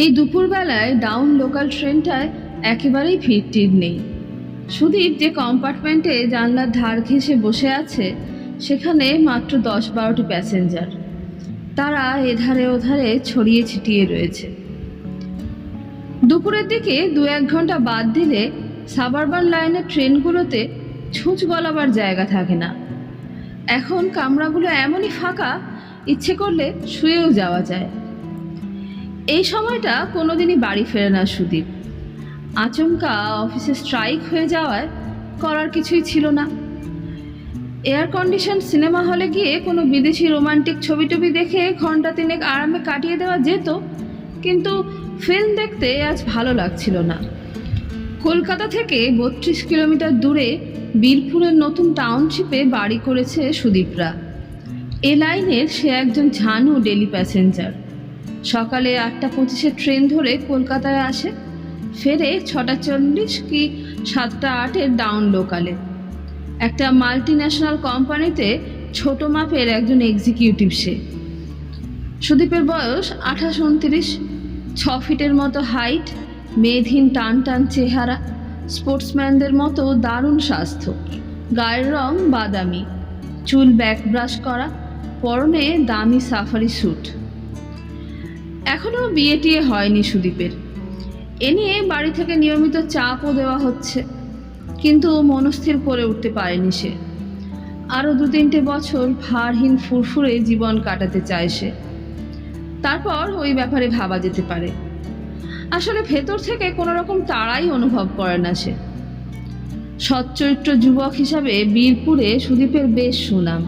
এই দুপুরবেলায় down local ট্রেনটায় একেবারেই ভিড় নেই। সুদীপ যে কম্পার্টমেন্টে জানলার ধার ঘেঁষে বসে আছে সেখানে মাত্র 10-12টি প্যাসেঞ্জার। তারা এধারে ওধারে ছড়িয়ে ছিটিয়ে রয়েছে। দুপুরের দিকে 2-1 ঘন্টা বাদ দিলে সাবারবান লাইনের ট্রেনগুলোতে ছুঁচ গলাবার জায়গা থাকে না। এখন কামরাগুলো এমনই ফাঁকা, ইচ্ছে করলে শুয়েও যাওয়া যায়। এই সময়টা কোনোদিনই বাড়ি ফেরে না সুদীপ। আচমকা অফিসে স্ট্রাইক হয়ে যাওয়ায় করার কিছুই ছিল না। এয়ার কন্ডিশন সিনেমা হলে গিয়ে কোনো বিদেশি রোমান্টিক ছবি টবি দেখে ঘন্টা 3 আরামে কাটিয়ে দেওয়া যেত, কিন্তু ফিল্ম দেখতে আজ ভালো লাগছিল না। কলকাতা থেকে 32 কিলোমিটার দূরে বীরপুরের নতুন টাউনশিপে বাড়ি করেছে সুদীপরা। এ লাইনের সে একজন ঝানু ডেলি প্যাসেঞ্জার। সকালে 8টা 25-এর ট্রেন ধরে কলকাতায় আসে, ফেরে 6টা 40 কি 7টা 8-এর ডাউন লোকালে। একটা মাল্টি ন্যাশনাল কোম্পানিতে ছোট মাপের একজন এক্সিকিউটিভ সে। সুদীপের বয়স 28-29, 6 ফিটের মতো হাইট, মেদহীন টান টান চেহারা, স্পোর্টসম্যানদের মতো দারুণ স্বাস্থ্য, গায়ের রং বাদামি, চুল ব্যাক ব্রাশ করা, পরনে দামি সাফারি স্যুট। এখনও বিয়ে টিয়ে হয়নি সুদীপের। এ নিয়ে বাড়ি থেকে নিয়মিত চাপও দেওয়া হচ্ছে, কিন্তু মনস্থির করে উঠতে পারেনি সে। আরও 2-3টে বছর ভারহীন ফুরফুরে জীবন কাটাতে চায় সে, তারপর ওই ব্যাপারে ভাবা যেতে পারে। আসলে ভেতর থেকে কোনো রকম তাড়াই অনুভব করে না সে। সচ্চরিত্র যুবক হিসাবে বীরপুরে সুদীপের বেশ সুনাম।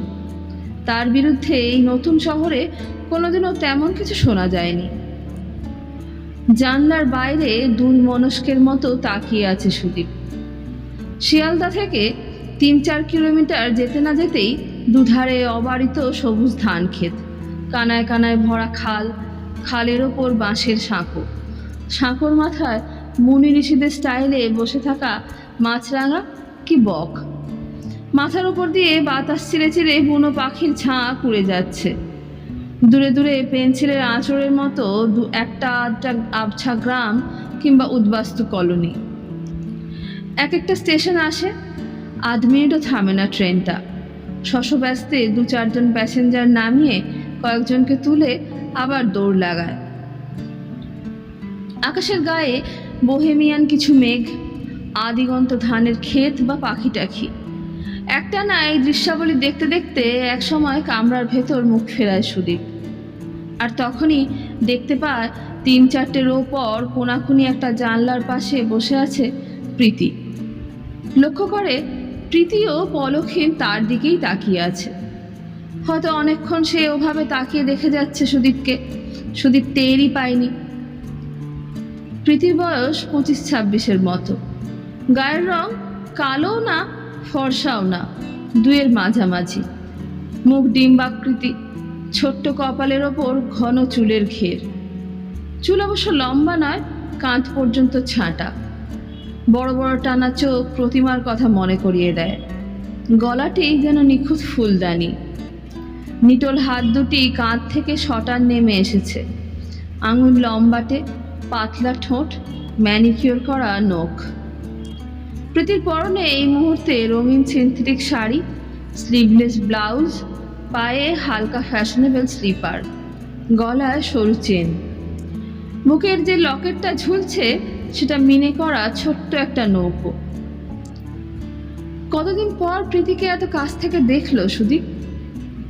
তার বিরুদ্ধে এই নতুন শহরে কোনোদিনও তেমন কিছু শোনা যায়নি। জানলার বাইরে দুর্মনস্কের মতো তাকিয়ে আছে সুদীপ। শিয়ালদা থেকে 3-4 কিলোমিটার যেতে না যেতেই দুধারে অবারিত সবুজ ধান ক্ষেত, কানায় কানায় ভরা খাল, খালের ওপর বাঁশের সাঁকো, সাঁকোর মাথায় মুনি ঋষিদের স্টাইলে বসে থাকা মাছরাঙা কি বক। মাথার উপর দিয়ে বাতাস চিরে চিরে বুনো পাখির ঝাঁক উড়ে যাচ্ছে। দূরে দূরে পেন্সিলের আঁচড়ের মতো 1-2 আবছা গ্রাম কিংবা উদ্বাস্তু কলোনি। একটা স্টেশন আসে, 8 মিনিটও থামে না ট্রেনটা। শশব্যস্তে 2-4 জন প্যাসেঞ্জার নামিয়ে কয়েকজনকে তুলে আবার দৌড় লাগায়। আকাশের গায়ে বোহেমিয়ান কিছু মেঘ, আদিগন্ত ধানের ক্ষেত বা পাখি টাখি। একটানা এই দৃশ্যাবলী দেখতে দেখতে একসময় কামরার ভেতর মুখ ফেরায় সুদীপ। আর তখনই দেখতে পায় 3-4টে রো পর কোনাকুনি একটা জানলার পাশে বসে আছে প্রীতি। লক্ষ্য করে প্রীতিও পলকহীন তার দিকেই তাকিয়ে আছে। হয়তো অনেকক্ষণ সে ওভাবে তাকিয়ে দেখে যাচ্ছে সুদীপকে, সুদীপ টেরই পায়নি। প্রীতির বয়স 25-26-এর মতো। গায়ের রং কালোও না ফর্সাও না, দুয়ের মাঝামাঝি। মুখ ডিম্বাকৃতি, ছোট্ট কপালের ওপর ঘন চুলের ঘের। চুল অবশ্য লম্বা নয়, কাঁধ পর্যন্ত ছাঁটা। বড় বড় টানা চোখ প্রতিমার কথা মনে করিয়ে দেয়। গলাটি যেন নিখুঁত ফুলদানি। নিটোল হাত দুটি কাঁধ থেকে শটান নেমে এসেছে। আঙুল লম্বাটে, পাতলা ঠোঁট, ম্যানিকিওর করা নখ। প্রীতির পরনে এই মুহূর্তে রঙিন সিনথেটিক শাড়ি, স্লিভলেস ব্লাউজ, পায়ে হালকা ফ্যাশনেবল স্লিপার, গলায় সরু চেন। বুকের যে লকেটটা ঝুলছে সেটা মিনে করা ছোট্ট একটা নৌকো। কতদিন পর প্রীতিকে এত কাছ থেকে দেখলো সুদীপ?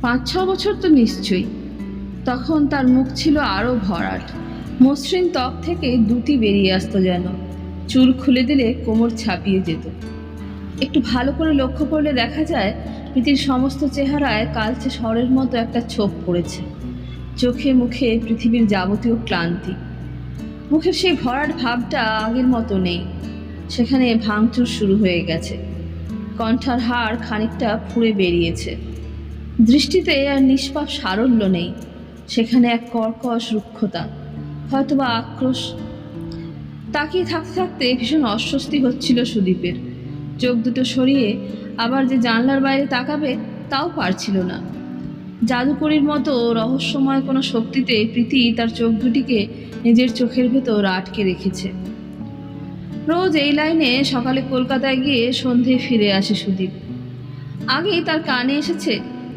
5-6 বছর তো নিশ্চয়ই। তখন তার মুখ ছিল আরও ভরাট। মসৃণ ত্বক থেকে দুটি বেরিয়ে আসতো যেন। চুল খুলে দিলে কোমর ছাপিয়ে যেত। একটু ভালো করে লক্ষ্য করলে দেখা যায় প্রীতির সমস্ত চেহারায় কালচে স্বরের মতো একটা ছোপ পড়েছে। চোখে মুখে পৃথিবীর যাবতীয় ক্লান্তি। মুখের সেই ভরাট ভাবটা আগের মতো নেই, সেখানে ভাঙচুর শুরু হয়ে গেছে। কণ্ঠার হাড় খানিকটা ফুঁড়ে বেরিয়েছে। দৃষ্টিতে আর নিষ্পাপ সারল্য নেই, সেখানে এক কর্কশ রুক্ষতা, হয়তোবা আক্রোশ। তাকিয়ে থাকতে থাকতে ভীষণ অস্বস্তি হচ্ছিল সুদীপের। চোখ দুটো সরিয়ে আবার যে জানলার বাইরে তাকাবে তাও পারছিল না। জাদুকরীর মতো রহস্যময় কোনো শক্তিতে প্রীতি তার চোখ দুটিকে নিজের চোখের ভেতর আটকে রেখেছে। রোজ এই লাইনে সকালে কলকাতায় গিয়ে সন্ধে ফিরে আসে সুদীপ। আগেই তার কানে এসেছে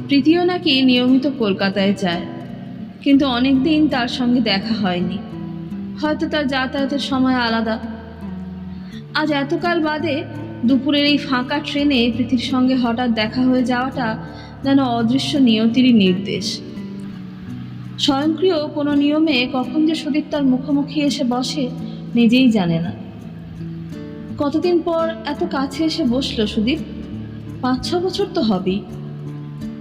প্রীতিও নাকি নিয়মিত কলকাতায় যায়, কিন্তু অনেক দিন তার সঙ্গে দেখা হয়নি। হয়তো তার যাতায়াতের সময় আলাদা। আজ এতকাল বাদে দুপুরের এই ফাঁকা ট্রেনে প্রীতির সঙ্গে হঠাৎ দেখা হয়ে যাওয়াটা যেন অদৃশ্য নিয়তিরই নির্দেশ। স্বয়ংক্রিয় কোনো নিয়মে কখন যে সুদীপ তার মুখোমুখি এসে বসে নিজেই জানে না। কতদিন পর এত কাছে এসে বসলো সুদীপ? 5-6 বছর তো হবেই।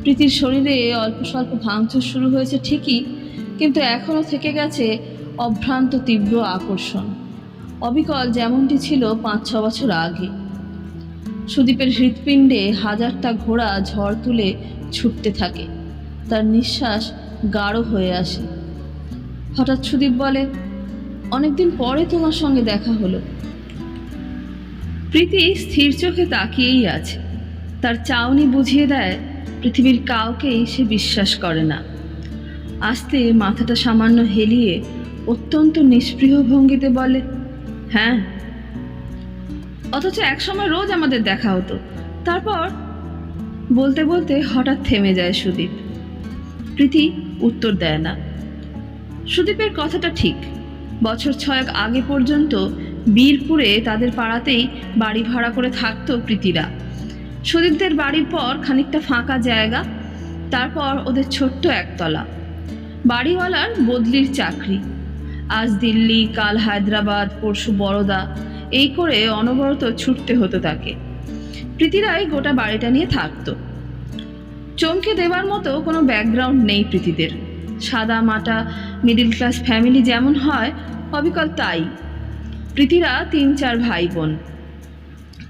প্রীতির শরীরে অল্প স্বল্প ভাঙচুর শুরু হয়েছে ঠিকই, কিন্তু এখনও থেকে গেছে অভ্রান্ত তীব্র আকর্ষণ, অবিকল যেমনটি ছিল 5-6 বছর আগে। সুদীপের হৃৎপিণ্ডে হাজারটা ঘোড়া ঝড় তুলে ছুটতে থাকে, তার নিঃশ্বাস গাঢ় হয়ে আসে। হঠাৎ সুদীপ বলে, অনেকদিন পরে তোমার সঙ্গে দেখা হলো। প্রীতি স্থির চোখে তাকিয়েই আছে। তার চাউনি বুঝিয়ে দেয় পৃথিবীর কাউকেই সে বিশ্বাস করে না। আস্তে মাথাটা সামান্য হেলিয়ে অত্যন্ত নিষ্পৃহ ভঙ্গিতে বলে, হ্যাঁ। অথচ একসময় রোজ আমাদের দেখা হতো। তারপর বলতে বলতে হঠাৎ থেমে যায় সুদীপ। প্রীতি উত্তর দেয় না। সুদীপের কথাটা ঠিক। বছর 6 আগে পর্যন্ত বীরপুরে তাদের পাড়াতেই বাড়ি ভাড়া করে থাকতো প্রীতিরা। সুদীপদের বাড়ির পর খানিকটা ফাঁকা জায়গা, তারপর ওদের ছোট্ট একতলা। বাড়িওয়ালার বদলির চাকরি, আজ দিল্লি, কাল হায়দ্রাবাদ, পরশু বরোদা, এই করে অনবরত ছুটতে হতো তাকে। প্রীতিরাই গোটা বাড়িটা নিয়ে থাকতো। চমকে দেবার মতো কোনো ব্যাকগ্রাউন্ড নেই প্রীতিদের। সাদা মাটা মিডিল ক্লাস ফ্যামিলি যেমন হয় অবিকল তাই। প্রীতিরা 3-4 ভাই বোন।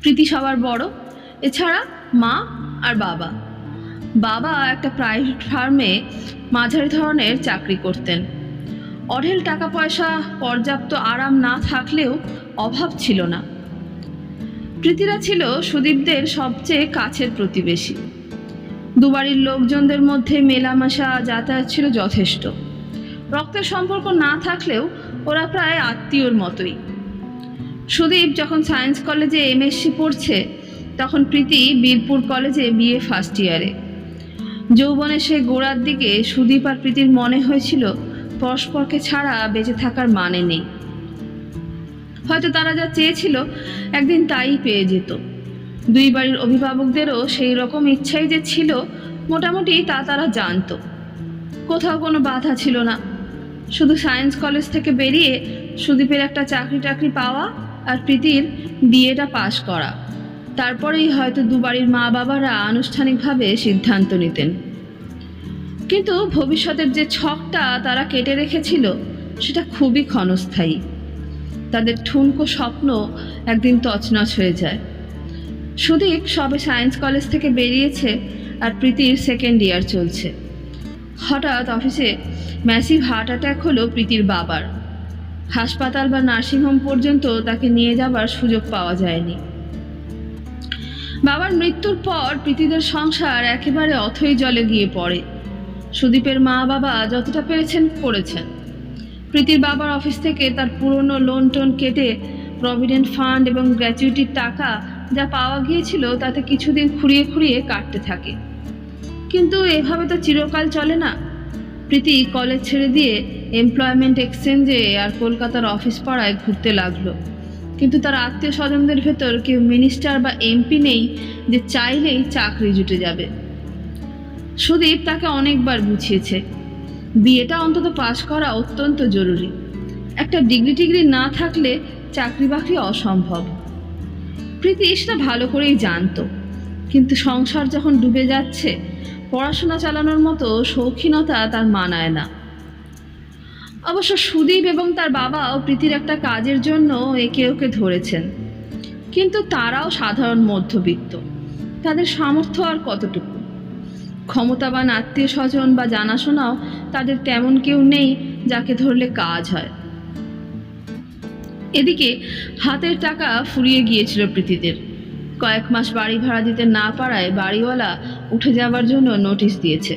প্রীতি সবার বড়, এছাড়া মা আর বাবা। বাবা একটা প্রাইভেট ফার্মে মাঝারি ধরনের চাকরি করতেন। অঢেল টাকা পয়সা, পর্যাপ্ত আরাম না থাকলেও অভাব ছিল না। প্রীতিরা ছিল সুদীপদের সবচেয়ে কাছের প্রতিবেশী। দুবাড়ির লোকজনদের মধ্যে মেলামেশা যাতায়াত ছিল যথেষ্ট। রক্তের সম্পর্ক না থাকলেও ওরা প্রায় আত্মীয়র মতোই। সুদীপ যখন সায়েন্স কলেজে এমএসসি পড়ছে, তখন প্রীতি বীরপুর কলেজে বিএ ফার্স্ট ইয়ারে। যৌবনের সেই গোড়ার দিকে সুদীপ আর প্রীতির মনে হয়েছিল পরস্পরকে ছাড়া বেঁচে থাকার মানে নেই। হয়তো তারা যা চেয়েছিল একদিন তাই পেয়ে যেত। দুই বাড়ির অভিভাবকদেরও সেই রকম ইচ্ছাই যে ছিল মোটামুটি তা তারা জানত। কোথাও কোনো বাধা ছিল না, শুধু সায়েন্স কলেজ থেকে বেরিয়ে সুদীপের একটা চাকরি পাওয়া আর প্রীতির বিএটা পাশ করা। তারপরেই হয়তো দুবাড়ির মা বাবারা আনুষ্ঠানিকভাবে সিদ্ধান্ত নিতেন। কিন্তু ভবিষ্যতের যে ছকটা তারা কেটে রেখেছিল সেটা খুবই ক্ষণস্থায়ী। তাদের ঠুনকো স্বপ্ন একদিন তছনছ হয়ে যায়। সুদীপ সবে সায়েন্স কলেজ থেকে বেরিয়েছে আর প্রীতির 2nd ইয়ার চলছে। হঠাৎ অফিসে ম্যাসিভ হার্ট অ্যাটাক হলো প্রীতির বাবার। হাসপাতাল বা নার্সিংহোম পর্যন্ত তাকে নিয়ে যাবার সুযোগ পাওয়া যায়নি। বাবার মৃত্যুর পর প্রীতিদের সংসার একেবারে অথৈ জলে গিয়ে পড়ে। সুদীপের মা বাবা যতটা পেরেছেন করেছেন। প্রীতির বাবার অফিস থেকে তার পুরনো লোন টোন কেটে প্রভিডেন্ট ফান্ড এবং গ্র্যাচুইটির টাকা যা পাওয়া গিয়েছিল তাতে কিছুদিন খুঁড়িয়ে খুঁড়িয়ে কাটতে থাকে। কিন্তু এভাবে তো চিরকাল চলে না। প্রীতি কলেজ ছেড়ে দিয়ে এমপ্লয়মেন্ট এক্সচেঞ্জে আর কলকাতার অফিস পাড়ায় ঘুরতে লাগলো। কিন্তু তার আত্মীয় স্বজনদের ভেতর কেউ মিনিস্টার বা এমপি নেই যে চাইলেই চাকরি জুটে যাবে। সুদীপ তাকে অনেকবার বুঝিয়েছে বিয়েটা অন্তত পাশ করা অত্যন্ত জরুরি। একটা ডিগ্রি না থাকলে চাকরি বাকরি অসম্ভব। প্রীতি সেটা ভালো করেই জানতো, কিন্তু সংসার যখন ডুবে যাচ্ছে পড়াশোনা চালানোর মতো শৌখিনতা তার মানায় না। অবশ্য সুদীপ এবং তার বাবাও প্রীতির একটা কাজের জন্য একে ওকে ধরেছেন, কিন্তু তারাও সাধারণ মধ্যবিত্ত। তাদের সামর্থ্য আর কতটুকু? ক্ষমতাবান আত্মীয় স্বজন বা জানাশোনাও তাদের তেমন কেউ নেই যাকে ধরলে কাজ হয়। এদিকে হাতের টাকা ফুরিয়ে গিয়েছিল প্রীতিদের। কয়েক মাস বাড়ি ভাড়া দিতে না পারায় বাড়িওয়ালা উঠে যাবার জন্য নোটিশ দিয়েছে।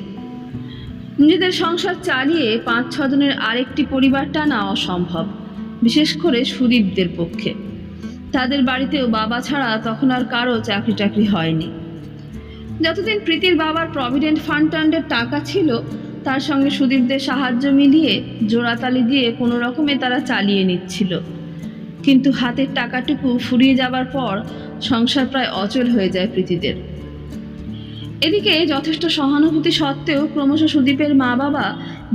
নিজেদের সংসার চালিয়ে 5-6 জনের আরেকটি পরিবার টানা অসম্ভব, বিশেষ করে সুদীপদের পক্ষে। তাদের বাড়িতেও বাবা ছাড়া তখন আর কারো চাকরি টাকরি হয়নি। যতদিন প্রীতির বাবার প্রভিডেন্ট ফান্ডের টাকা ছিল, তার সঙ্গে সুদীপদের সাহায্য মিলিয়ে জোড়াতালি দিয়ে কোনো রকমে তারা চালিয়ে নিচ্ছিল। কিন্তু হাতের টাকাটুকু ফুরিয়ে যাবার পর সংসার প্রায় অচল হয়ে যায় প্রীতিদের। এদিকে যথেষ্ট সহানুভূতি সত্ত্বেও ক্রমশ সুদীপের মা বাবা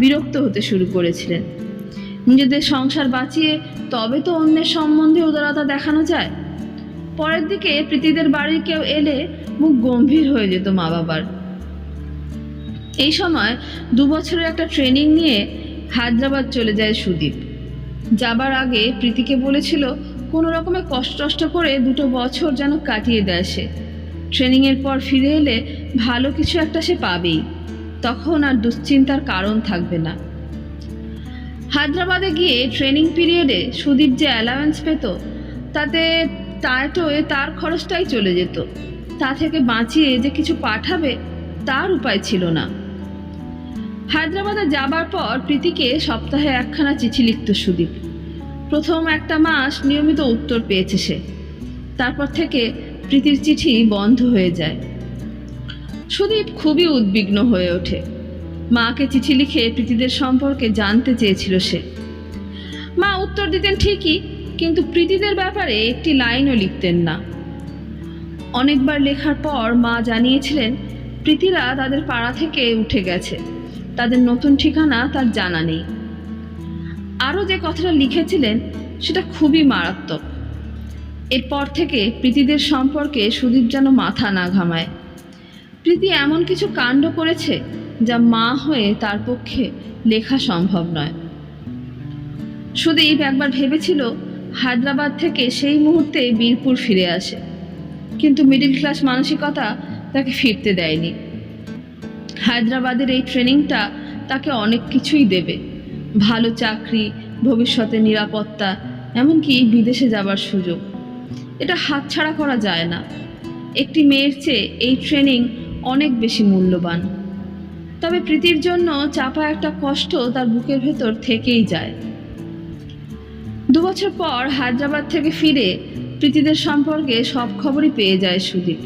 বিরক্ত হতে শুরু করেছিলেন। নিজেদের সংসার বাঁচিয়ে তবে তো অন্যের সম্বন্ধে উদারতা দেখানো যায়। পরের দিকে প্রীতিদের বাড়ির কেউ এলে মুখ গম্ভীর হয়ে যেত মা বাবার। এই সময় 2 বছরের একটা ট্রেনিং নিয়ে হায়দ্রাবাদ চলে যায় সুদীপ। যাবার আগে প্রীতিকে বলেছিল কোনো রকমে কষ্ট করে 2 বছর যেন কাটিয়ে দেয় সে। ট্রেনিংয়ের পর ফিরে এলে ভালো কিছু একটা সে পাবেই, তখন আর দুশ্চিন্তার কারণ থাকবে না। হায়দ্রাবাদে গিয়ে ট্রেনিং পিরিয়ডে সুদীপ যে অ্যালাওয়েন্স পেত, তাতে টায়াটোয় তার খরচটাই চলে যেত। তা থেকে বাঁচিয়ে যে কিছু পাঠাবে তার উপায় ছিল না। হায়দ্রাবাদে যাবার পর প্রীতিকে সপ্তাহে 1খানা চিঠি লিখত সুদীপ। প্রথম 1টা মাস নিয়মিত উত্তর পেয়েছে সে। তারপর থেকে প্রীতির চিঠি বন্ধ হয়ে যায়। সুদীপ খুবই উদ্বিগ্ন হয়ে ওঠে। মাকে চিঠি লিখে প্রীতিদের সম্পর্কে জানতে চেয়েছিল সে। মা উত্তর দিতেন ঠিকই, কিন্তু প্রীতিদের ব্যাপারে একটি লাইনও লিখতেন না। অনেকবার লেখার পর মা জানিয়েছিলেন প্রীতিরা তাদের পাড়া থেকে উঠে গেছে, তাদের নতুন ঠিকানা তার জানা নেই। আরও যে কথাটা লিখেছিলেন সেটা খুবই মারাত্মক। এরপর থেকে প্রীতিদের সম্পর্কে সুদীপ যেন মাথা না ঘামায়। প্রীতি এমন কিছু কাণ্ড করেছে যা মা হয়ে তার পক্ষে লেখা সম্ভব নয়। সুদীপ একবার ভেবেছিল হায়দ্রাবাদ থেকে সেই মুহূর্তে বীরপুর ফিরে আসে, কিন্তু মিডল ক্লাস মানসিকতা তাকে ফিরতে দেয়নি। হায়দ্রাবাদের এই ট্রেনিংটা তাকে অনেক কিছুই দেবে, ভালো চাকরি, ভবিষ্যতে নিরাপত্তা, এমনকি বিদেশে যাবার সুযোগ। এটা হাতছাড়া করা যায় না। একটি মেয়ের চেয়ে এই ট্রেনিং অনেক বেশি মূল্যবান। তবে প্রীতির জন্য চাপা একটা কষ্ট তার বুকের ভেতর থেকেই যায়। 2 বছর পর হায়দ্রাবাদ থেকে ফিরে প্রীতিদের সম্পর্কে সব খবরই পেয়ে যায় সুদীপ।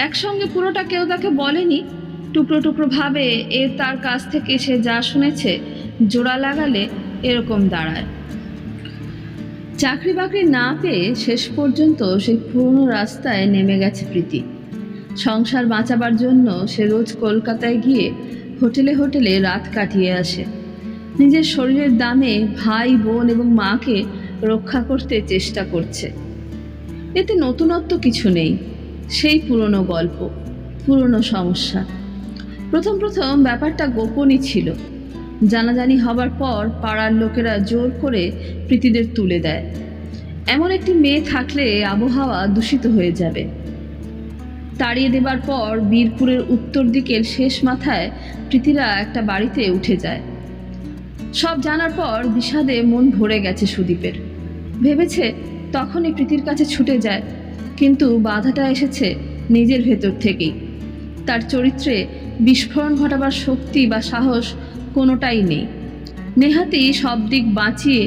একসঙ্গে পুরোটা কেউ তাকে বলেনি, টুকরো টুকরো ভাবে তার কাছ থেকে সে যা শুনেছে জোড়া লাগালে এরকম দাঁড়ায়। চাকরি বাকরি না পেয়ে শেষ পর্যন্ত সেই পুরনো রাস্তায় নেমে গেছে প্রীতি। সংসার বাঁচাবার জন্য সে রোজ কলকাতায় গিয়ে হোটেলে হোটেলে রাত কাটিয়ে আসে। নিজের শরীরের দামে ভাই, বোন এবং মাকে রক্ষা করতে চেষ্টা করছে। এতে নতুনত্ব কিছু নেই, সেই পুরনো গল্প, পুরনো সমস্যা। প্রথম ব্যাপারটা গোপনই ছিল। জানাজানি হবার পর পাড়ার লোকেরা জোর করে প্রীতিদের তুলে দেয়। এমন একটি মেয়ে থাকলে আবহাওয়া দূষিত হয়ে যাবে। তাড়িয়ে দেবার পর বীরপুরের উত্তর দিকের শেষ মাথায় প্রীতিরা একটা বাড়িতে উঠে যায়। সব জানার পর বিষাদে মন ভরে গেছে সুদীপের। ভেবেছে তখনই প্রীতির কাছে ছুটে যায়, কিন্তু বাধাটা এসেছে নিজের ভেতর থেকেই। তার চরিত্রে বিস্ফোরণ ঘটাবার শক্তি বা সাহস কোনোটাই নেই। নেহাতি সব দিক বাঁচিয়ে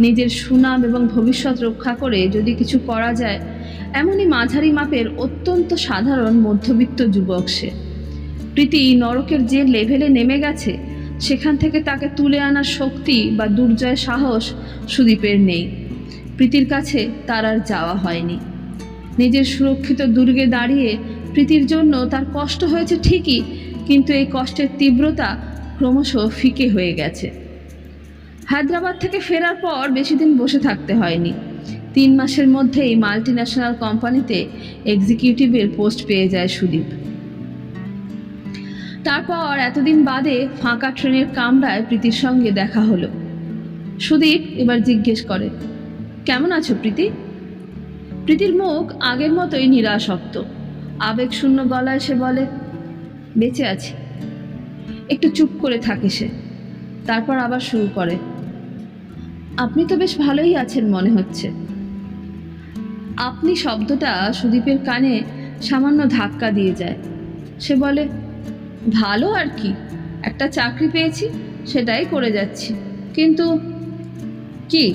নিজের সুনাম এবং ভবিষ্যৎ রক্ষা করে যদি কিছু করা যায়, এমনই মাঝারি মাপের অত্যন্ত সাধারণ মধ্যবিত্ত যুবক সে। প্রীতি নরকের যে লেভেলে নেমে গেছে, সেখান থেকে তাকে তুলে আনার শক্তি বা দুর্জয় সাহস সুদীপের নেই। প্রীতির কাছে তার আর যাওয়া হয়নি। নিজের সুরক্ষিত দুর্গে দাঁড়িয়ে প্রীতির জন্য তার কষ্ট হয়েছে ঠিকই, কিন্তু এই কষ্টের তীব্রতা ক্রমশ ফিকে হয়ে গেছে। হায়দ্রাবাদ থেকে ফেরার পর বেশি দিন বসে থাকতে হয়নি। 3 মাসের মধ্যেই মাল্টিন্যাশনাল কোম্পানিতে এক্সিকিউটিভের পোস্ট পেয়ে যায় সুদীপ। তারপর এতদিন বাদে ফাঁকা ট্রেনের কামরায় প্রীতির সঙ্গে দেখা হলো। সুদীপ এবার জিজ্ঞেস করে, কেমন আছো প্রীতি? প্রীতির মুখ আগের মতোই নিরাসক্ত। আবেগশূন্য গলায় সে বলে, বেঁচে আছি। একটু চুপ করে থাকে সে, তারপর আবার শুরু করে, আপনি তো বেশ ভালোই আছেন মনে হচ্ছে। আপনি শব্দটা সুদীপের কানে সামান্য ধাক্কা দিয়ে যায়। সে বলে, ভালো আর কি, একটা চাকরি পেয়েছি, সেটাই করে যাচ্ছি। কিন্তু কি?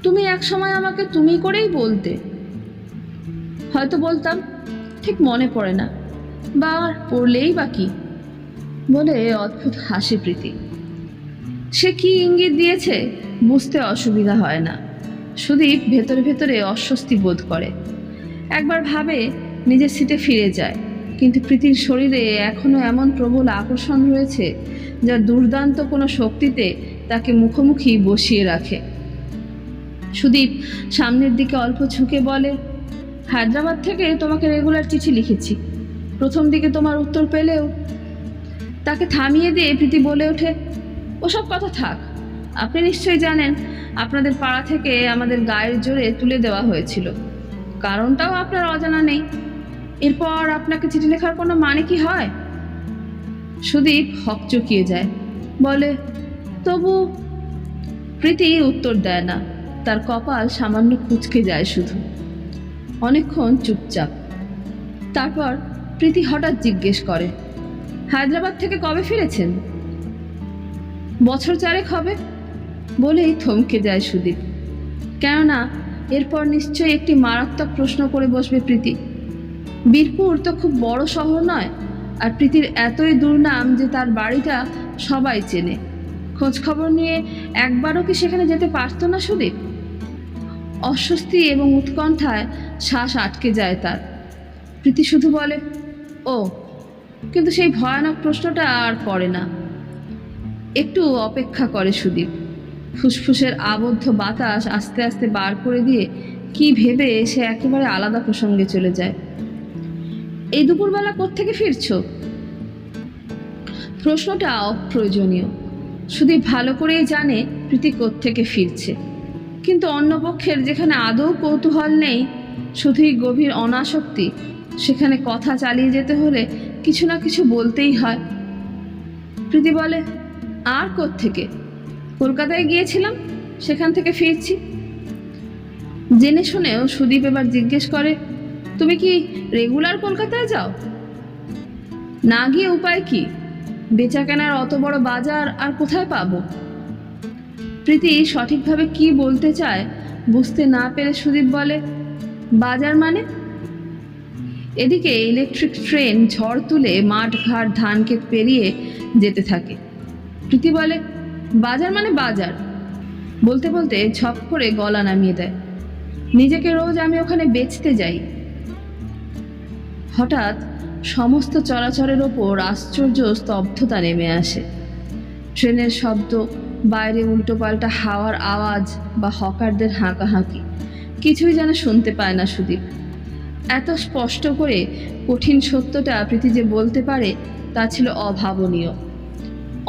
তুমি এক সময় আমাকে তুমি করেই বলতে। হয়তো বলতাম, ঠিক মনে পড়ে না, বা পড়লেই বা কি বলে অদ্ভুত হাসি প্রীতি। সে কি ইঙ্গিত দিয়েছে বুঝতে অসুবিধা হয় না। সুদীপ ভেতরে ভেতরে অস্বস্তি বোধ করে। একবার ভাবে নিজের সিটে ফিরে যায়, কিন্তু প্রীতির শরীরে এখনো এমন প্রবল আকর্ষণ রয়েছে যা দুর্দান্ত কোনো শক্তিতে তাকে মুখোমুখি বসিয়ে রাখে। সুদীপ সামনের দিকে অল্প ঝুঁকে বলে, হায়দ্রাবাদ থেকে তোমাকে রেগুলার চিঠি লিখেছি, প্রথম দিকে তোমার উত্তর পেলেও। তাকে থামিয়ে দিয়ে প্রীতি বলে ওঠে, ওসব কথা থাক। আপনি নিশ্চয়ই জানেন আপনাদের পাড়া থেকে আমাদের গায়ের জোরে তুলে দেওয়া হয়েছিল, কারণটাও আপনার অজানা নেই। এরপর আপনাকে চিঠি লেখার কোনো মানে কি হয়? সুদীপ হকচকিয়ে যায়, বলে, তবু। প্রীতি উত্তর দেয় না, তার কপাল সামান্য কুঁচকে যায় শুধু। অনেকক্ষণ চুপচাপ। তারপর প্রীতি হঠাৎ জিজ্ঞেস করে, হায়দ্রাবাদ থেকে কবে ফিরেছেন? বছর 4 হবে বলেই থমকে যায় সুদীপ, কেননা এরপর নিশ্চয়ই একটি মারাত্মক প্রশ্ন করে বসবে প্রীতি। বীরপুর তো খুব বড় শহর নয়, আর প্রীতির এতই দুর্নাম যে তার বাড়িটা সবাই চেনে। খোঁজ খবর নিয়ে একবারও কি সেখানে যেতে পারতো না সুদীপ? অস্বস্তি এবং উৎকণ্ঠায় শ্বাস আটকে যায় তার। প্রীতি শুধু বলে, ও। কিন্তু সেই ভয়ানক প্রশ্নটা আর করে না। একটু অপেক্ষা করে সুদীপ। ফুসফুসের আবদ্ধ বাতাস আস্তে আস্তে বার করে দিয়ে কি ভেবে সে একেবারে আলাদা প্রসঙ্গে চলে যায়। এই দুপুরবেলা কোত্থেকে ফিরছো? প্রশ্নটা অপ্রয়োজনীয়। সুদীপ ভালো করেই জানে প্রীতি কোত্থেকে ফিরছে, কিন্তু অন্য পক্ষের যেখানে আদৌ কৌতূহল নেই, শুধুই গভীর অনাসক্তি, সেখানে কথা চালিয়ে যেতে হলে কিছু না কিছু বলতেই হয়। প্রীতি বলে, আর কোত্থেকে? কলকাতায় গিয়েছিলাম, সেখান থেকে ফিরছি। জেনে শুনেও সুদীপ এবার জিজ্ঞেস করে, তুমি কি রেগুলার কলকাতায় যাও? না গিয়ে উপায় কি? বেচা কেনার অত বড় বাজার আর কোথায় পাবো? প্রীতি সঠিকভাবে কি বলতে চায় বুঝতে না পেরে সুদীপ বলে, বাজার মানে? এদিকে ইলেকট্রিক ট্রেন ঝড় তুলে মাঠ ঘাট ধানক্ষেত পেরিয়ে যেতে থাকে। প্রীতি বলে, বাজার মানে বাজার। বলতে বলতে ঝপ করে গলা নামিয়ে দেয়, নিজেকে রোজ আমি ওখানে বেচতে যাই। হঠাৎ সমস্ত চলাচলের ওপর আশ্চর্য স্তব্ধতা নেমে আসে। ট্রেনের শব্দ, বাইরে উল্টোপাল্টা হাওয়ার আওয়াজ বা হকারদের হাঁকাহাঁকি কিছুই যেন শুনতে পায় না সুদীপ। এত স্পষ্ট করে কঠিন সত্যটা প্রীতি যে বলতে পারে তা ছিল অভাবনীয়।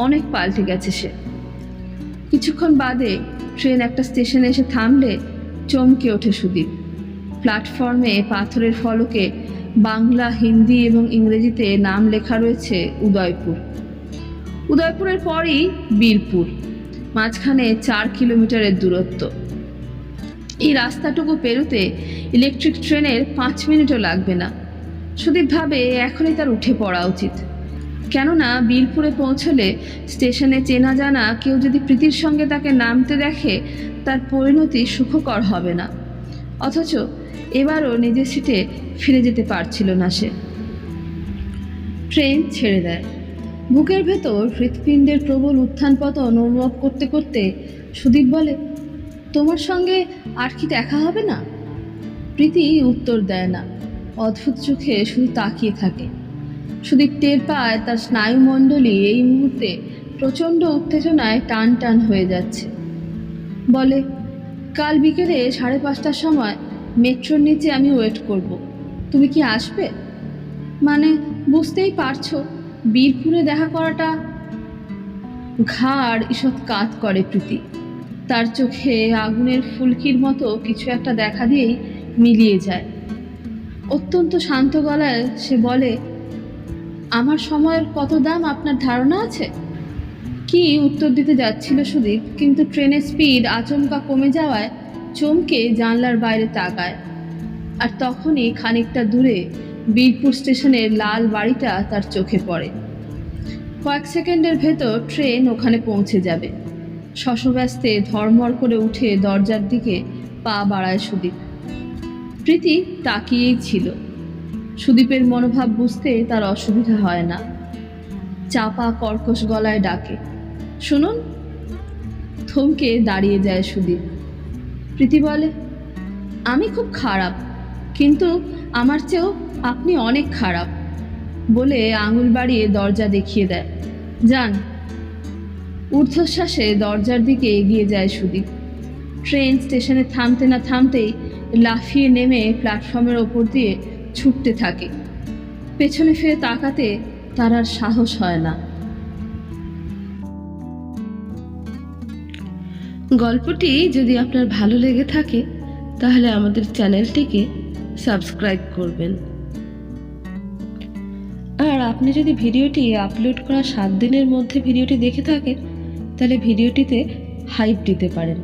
অনেক পাল্টে গেছে সে। কিছুক্ষণ বাদে ট্রেন একটা স্টেশনে এসে থামলে চমকে ওঠে সুদীপ। প্ল্যাটফর্মে পাথরের ফলকে বাংলা, হিন্দি এবং ইংরেজিতে নাম লেখা রয়েছে উদয়পুর। উদয়পুরের পরই বীরপুর, মাঝখানে 4 কিলোমিটারের দূরত্ব। এই রাস্তাটুকু পেরোতে ইলেকট্রিক ট্রেনের 5 মিনিটও লাগবে না। সুদীপ ভাবে এখনই তার উঠে পড়া উচিত, কেননা বীরপুরে পৌঁছলে স্টেশনে চেনা জানা কেউ যদি প্রীতির সঙ্গে তাকে নামতে দেখে তার পরিণতি সুখকর হবে না। অথচ এবারও নিজের সিটে ফিরে যেতে পারছিল না সে। ট্রেন ছেড়ে দেয়। বুকের ভেতর হৃৎপিণ্ডের প্রবল উত্থান পতন অনুভব করতে করতে সুদীপ বলে, তোমার সঙ্গে আর কি দেখা হবে না? প্রীতি উত্তর দেয় না, অদ্ভুত চোখে শুধু তাকিয়ে থাকে। সুদীপ টের পায় তার স্নায়ুমণ্ডলী এই মুহূর্তে প্রচণ্ড উত্তেজনায় টান টান হয়ে যাচ্ছে। বলে, কাল বিকেলে 5:30টার সময় মেট্রোর নিচে আমি ওয়েট করব, তুমি কি আসবে? মানে বুঝতেই পারছো, বীরপুরে দেখা করাটা। ঘাড় ঈষৎ কাত করে প্রীতি। তার চোখে আগুনের ফুলকির মতো কিছু একটা দেখা দিয়েই মিলিয়ে যায়। অত্যন্ত শান্ত গলায় সে বলে, আমার সময়ের কত দাম আপনার ধারণা আছে? কি উত্তর দিতে যাচ্ছিল সুদীপ, কিন্তু ট্রেনের স্পিড আচমকা কমে যাওয়ায় চমকে জানলার বাইরে তাকায়। আর তখনই খানিকটা দূরে বীরপুর স্টেশনের লাল বাড়িটা তার চোখে পড়ে। কয়েক সেকেন্ডের ভেতর ট্রেন ওখানে পৌঁছে যাবে। শশব্যস্তে ধড়মড় করে উঠে দরজার দিকে পা বাড়ায় সুদীপ। প্রীতি তাকিয়েই ছিল। সুদীপের মনোভাব বুঝতে তার অসুবিধা হয় না। চাপা কর্কশ গলায় ডাকে, শুনুন। থমকে দাঁড়িয়ে যায় সুদীপ। প্রীতি বলে, আমি খুব খারাপ, কিন্তু আমার চেয়েও আপনি অনেক খারাপ, বলে আঙুল বাড়িয়ে দরজা দেখিয়ে দেয়। যান। ঊর্ধ্বশ্বাসে দরজার দিকে এগিয়ে যায় সুদীপ। ট্রেন স্টেশনে থামতে না থামতেই লাফিয়ে নেমে প্ল্যাটফর্মের ওপর দিয়ে ছুটতে থাকে। পেছনে ফিরে তাকাতে তার আর সাহস হয় না। গল্পটি যদি আপনার ভালো লেগে থাকে তাহলে আমাদের চ্যানেলটিকে সাবস্ক্রাইব করবেন। আর আপনি যদি ভিডিওটি আপলোড করা 7 দিনের মধ্যে ভিডিওটি দেখে থাকেন তাহলে ভিডিওটিতে হাইপ দিতে পারেন।